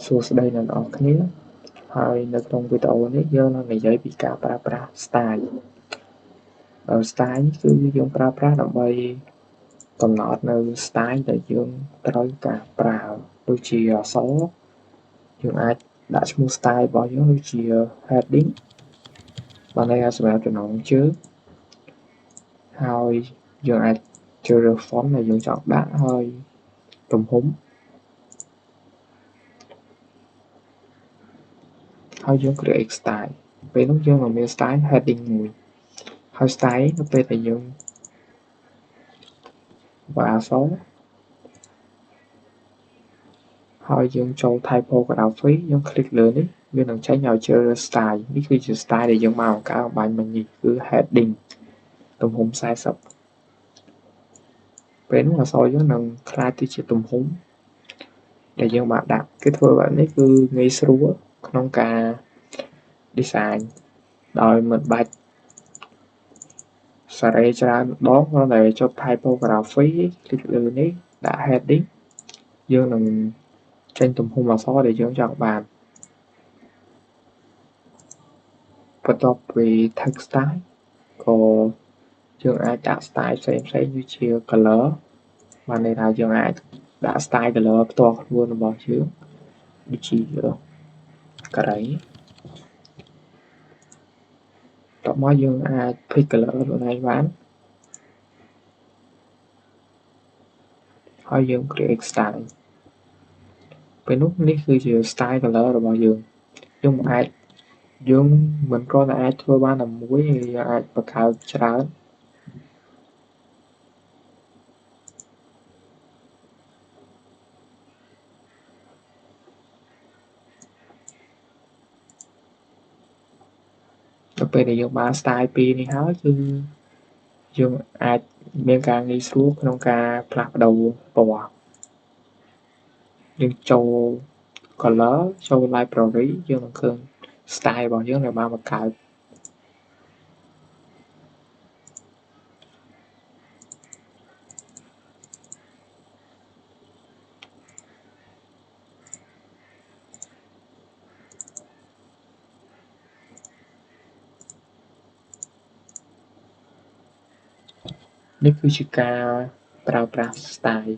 សួស្តីអ្នកនរគ្នាហើយនៅក្នុងវីដេអូនេះយើងនឹងនិយាយពីការប្រើប្រាស់ style style នេះគឺយើងប្រើប្រាស់ដើម្បីកំណត់នៅ style ដែលយើងត្រូវការប្រើដូចជាអក្សរយើងអាចដាក់ឈ្មោះ style របស់យើងដូចជា heading បានន័យថាសម្រាប់ចំណងជើងហើយយើងអាចជ្រើសរើស font ដែលយើងចង់ដាក់ហើយទំហំហើយយើង create style ពេលនោះយើងនឹងមាន style heading មួយហើយ style នៅពេលដែលយើងបើអក្សរហើយយើងចូល typography យើង click លើនេះវានឹងចេញឲ្យជ្រើសរើស style នេះគឺជា style ដែលយើងមកបង្កើតអំបញ្ញមិញនេះគឺ heading ទំហំ40ពេលនោះអក្សរយើងនឹងខ្លាចទៅជាទំហំដែលយើងបានដាក់គឺធ្វើបែបនេះគឺងាយស្រួលក្នុងការ design ដោយមិនបាច់សារ៉េច្រើនដងគ្រាន់តែចុច typography click លើនេះដាក់ heading យើងនឹងចេញទំហំអក្សរដែលយើងចង់បានបន្ទាប់ពី text style ក៏យើងអាចដាក់ style ផ្សេងៗដូចជា color បានន័យថាយើងអាចដាក់ style color ផ្ទាល់ខ្លួនរបស់យើងដូចជាក្រៃតោះមកយើងអាច pick color ខ្លួនឯងបានហើយយើង create style ពេលនោះនេះគឺជា style color របស់យើងយើងមិនគ្រាន់តែអាចធ្វើបានតែមួយយើងអាចបង្កើតច្រើនដល់ពេលដែលយើងបាន style ពីរនេះហើយគឺយើងអាចមានការងាយស្រួលក្នុងការផ្លាស់ប្ដូរពណ៌យើងចូល color ចូល library យើងនឹងឃើញ style របស់យើងដែលបានបង្កើតនេះគឺជាការប្រើប្រាស់ style